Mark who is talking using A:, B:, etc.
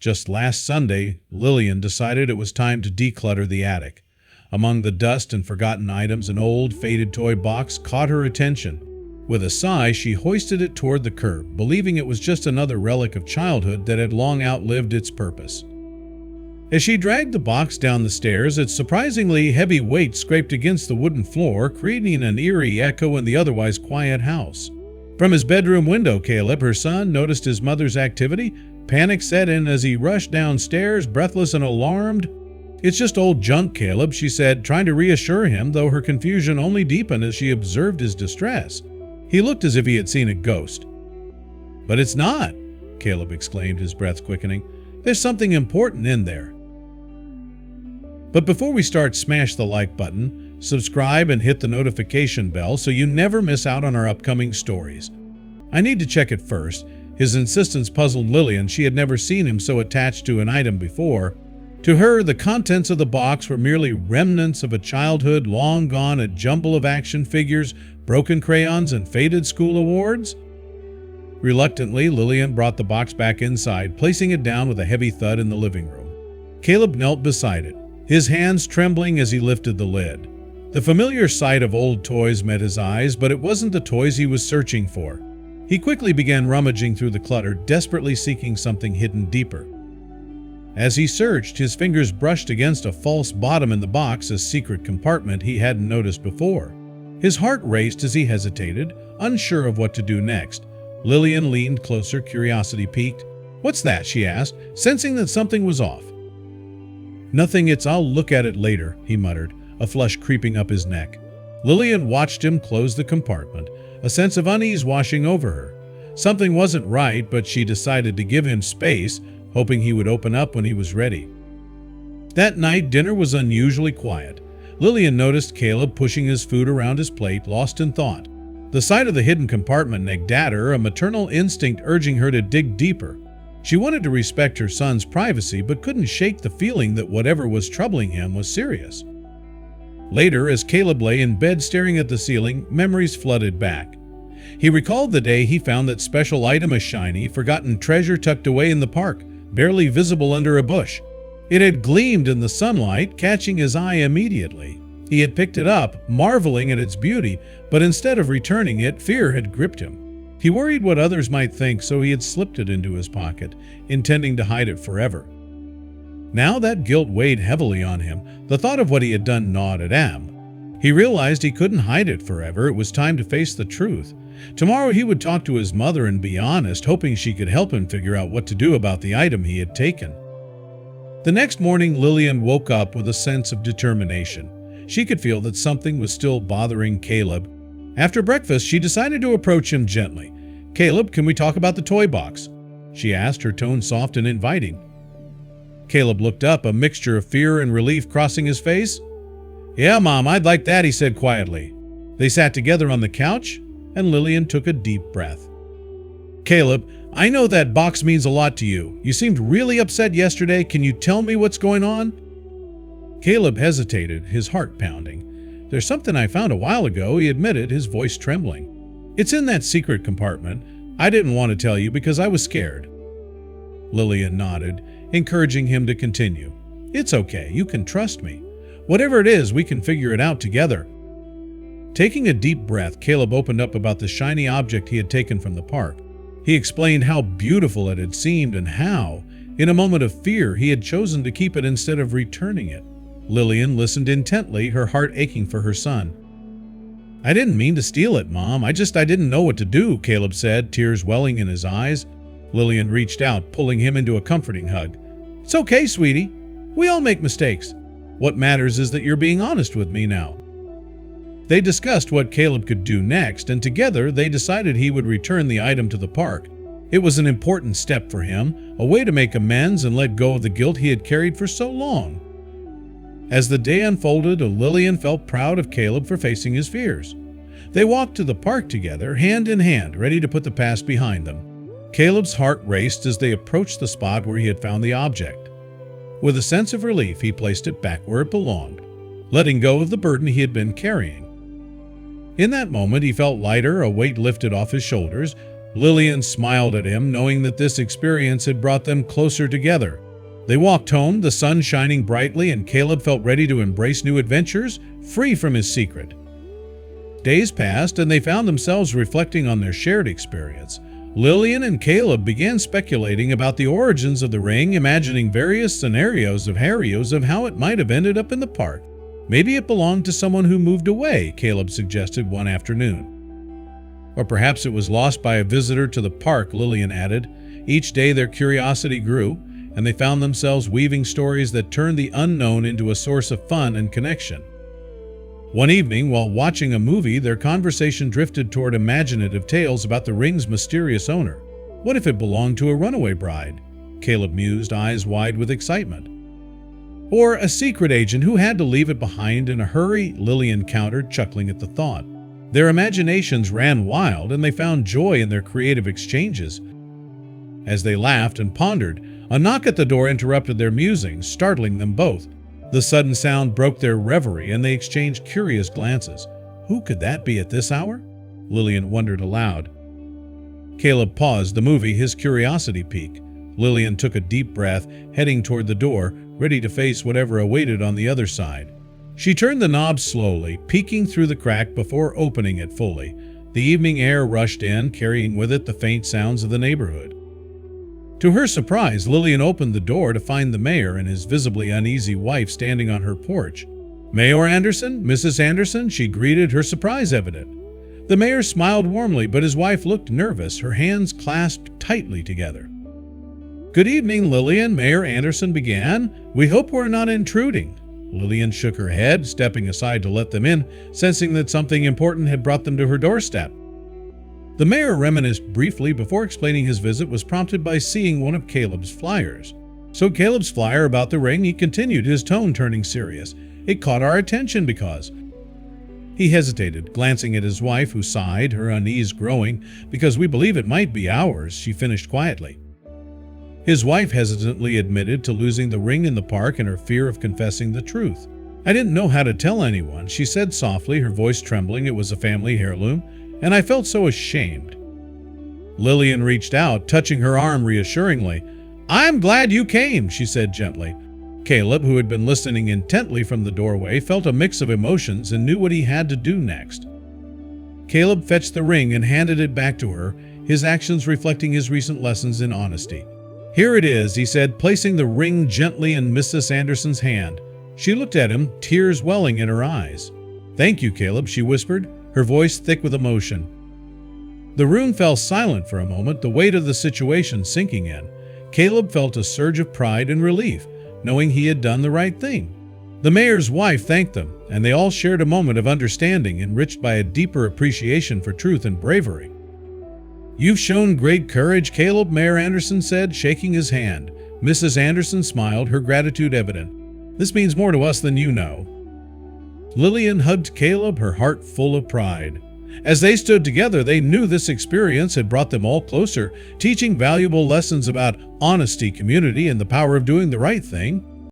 A: Just last Sunday, Lillian decided it was time to declutter the attic. Among the dust and forgotten items, an old, faded toy box caught her attention. With a sigh, she hoisted it toward the curb, believing it was just another relic of childhood that had long outlived its purpose. As she dragged the box down the stairs, its surprisingly heavy weight scraped against the wooden floor, creating an eerie echo in the otherwise quiet house. From his bedroom window, Caleb, her son, noticed his mother's activity. Panic set in as he rushed downstairs, breathless and alarmed. "It's just old junk, Caleb," she said, trying to reassure him, though her confusion only deepened as she observed his distress. He looked as if he had seen a ghost. "But it's not," Caleb exclaimed, his breath quickening. "There's something important in there." But before we start, smash the like button, subscribe, and hit the notification bell so you never miss out on our upcoming stories. I need to check it first. His insistence puzzled Lillian. She had never seen him so attached to an item before. To her, the contents of the box were merely remnants of a childhood long gone, a jumble of action figures, broken crayons, and faded school awards. Reluctantly, Lillian brought the box back inside, placing it down with a heavy thud in the living room. Caleb knelt beside it, his hands trembling as he lifted the lid. The familiar sight of old toys met his eyes, but it wasn't the toys he was searching for. He quickly began rummaging through the clutter, desperately seeking something hidden deeper. As he searched, his fingers brushed against a false bottom in the box, a secret compartment he hadn't noticed before. His heart raced as he hesitated, unsure of what to do next. Lillian leaned closer, curiosity piqued. "What's that?" she asked, sensing that something was off. "Nothing, I'll look at it later," he muttered, a flush creeping up his neck. Lillian watched him close the compartment, a sense of unease washing over her. Something wasn't right, but she decided to give him space, hoping he would open up when he was ready. That night, dinner was unusually quiet. Lillian noticed Caleb pushing his food around his plate, lost in thought. The sight of the hidden compartment nagged at her, a maternal instinct urging her to dig deeper. She wanted to respect her son's privacy, but couldn't shake the feeling that whatever was troubling him was serious. Later, as Caleb lay in bed staring at the ceiling, memories flooded back. He recalled the day he found that special item, a shiny, forgotten treasure tucked away in the park, barely visible under a bush. It had gleamed in the sunlight, catching his eye immediately. He had picked it up, marveling at its beauty, but instead of returning it, fear had gripped him. He worried what others might think, so he had slipped it into his pocket, intending to hide it forever. Now that guilt weighed heavily on him. The thought of what he had done gnawed at him. He realized he couldn't hide it forever. It was time to face the truth. Tomorrow he would talk to his mother and be honest, hoping she could help him figure out what to do about the item he had taken. The next morning, Lillian woke up with a sense of determination. She could feel that something was still bothering Caleb. After breakfast, she decided to approach him gently. "Caleb, can we talk about the toy box?" she asked, her tone soft and inviting. Caleb looked up, a mixture of fear and relief crossing his face. "Yeah, Mom, I'd like that," he said quietly. They sat together on the couch, and Lillian took a deep breath. "Caleb, I know that box means a lot to you. You seemed really upset yesterday. Can you tell me what's going on?" Caleb hesitated, his heart pounding. "There's something I found a while ago," he admitted, his voice trembling. "It's in that secret compartment. I didn't want to tell you because I was scared." Lillian nodded, encouraging him to continue. "It's okay. You can trust me. Whatever it is, we can figure it out together." Taking a deep breath, Caleb opened up about the shiny object he had taken from the park. He explained how beautiful it had seemed and how, in a moment of fear, he had chosen to keep it instead of returning it. Lillian listened intently, her heart aching for her son. "I didn't mean to steal it, Mom. I didn't know what to do," Caleb said, tears welling in his eyes. Lillian reached out, pulling him into a comforting hug. "It's okay, sweetie. We all make mistakes. What matters is that you're being honest with me now." They discussed what Caleb could do next, and together they decided he would return the item to the park. It was an important step for him, a way to make amends and let go of the guilt he had carried for so long. As the day unfolded, Lillian felt proud of Caleb for facing his fears. They walked to the park together, hand in hand, ready to put the past behind them. Caleb's heart raced as they approached the spot where he had found the object. With a sense of relief, he placed it back where it belonged, letting go of the burden he had been carrying. In that moment, he felt lighter, a weight lifted off his shoulders. Lillian smiled at him, knowing that this experience had brought them closer together. They walked home, the sun shining brightly, and Caleb felt ready to embrace new adventures, free from his secret. Days passed, and they found themselves reflecting on their shared experience. Lillian and Caleb began speculating about the origins of the ring, imagining various scenarios of how it might have ended up in the park. Maybe it belonged to someone who moved away, Caleb suggested one afternoon. Or perhaps it was lost by a visitor to the park, Lillian added. Each day their curiosity grew, and they found themselves weaving stories that turned the unknown into a source of fun and connection. One evening, while watching a movie, their conversation drifted toward imaginative tales about the ring's mysterious owner. What if it belonged to a runaway bride? Caleb mused, eyes wide with excitement. Or a secret agent who had to leave it behind in a hurry, Lillian countered, chuckling at the thought. Their imaginations ran wild, and they found joy in their creative exchanges. As they laughed and pondered, a knock at the door interrupted their musings, startling them both. The sudden sound broke their reverie, and they exchanged curious glances. Who could that be at this hour? Lillian wondered aloud. Caleb paused the movie, his curiosity piqued. Lillian took a deep breath, heading toward the door, ready to face whatever awaited on the other side. She turned the knob slowly, peeking through the crack before opening it fully. The evening air rushed in, carrying with it the faint sounds of the neighborhood. To her surprise, Lillian opened the door to find the mayor and his visibly uneasy wife standing on her porch. "Mayor Anderson, Mrs. Anderson," she greeted, her surprise evident. The mayor smiled warmly, but his wife looked nervous, her hands clasped tightly together. "Good evening, Lillian," Mayor Anderson began. "We hope we're not intruding." Lillian shook her head, stepping aside to let them in, sensing that something important had brought them to her doorstep. The mayor reminisced briefly before explaining his visit was prompted by seeing one of Caleb's flyers. "So Caleb's flyer about the ring," he continued, his tone turning serious. "It caught our attention because—" He hesitated, glancing at his wife, who sighed, her unease growing. "Because we believe it might be ours," she finished quietly. His wife hesitantly admitted to losing the ring in the park and her fear of confessing the truth. "I didn't know how to tell anyone," she said softly, her voice trembling. "It was a family heirloom, and I felt so ashamed." Lillian reached out, touching her arm reassuringly. "I'm glad you came," she said gently. Caleb, who had been listening intently from the doorway, felt a mix of emotions and knew what he had to do next. Caleb fetched the ring and handed it back to her, his actions reflecting his recent lessons in honesty. "Here it is," he said, placing the ring gently in Mrs. Anderson's hand. She looked at him, tears welling in her eyes. "Thank you, Caleb," she whispered, her voice thick with emotion. The room fell silent for a moment, the weight of the situation sinking in. Caleb felt a surge of pride and relief, knowing he had done the right thing. The mayor's wife thanked them, and they all shared a moment of understanding, enriched by a deeper appreciation for truth and bravery. "You've shown great courage, Caleb," Mayor Anderson said, shaking his hand. Mrs. Anderson smiled, her gratitude evident. "This means more to us than you know." Lillian hugged Caleb, her heart full of pride. As they stood together, they knew this experience had brought them all closer, teaching valuable lessons about honesty, community, and the power of doing the right thing.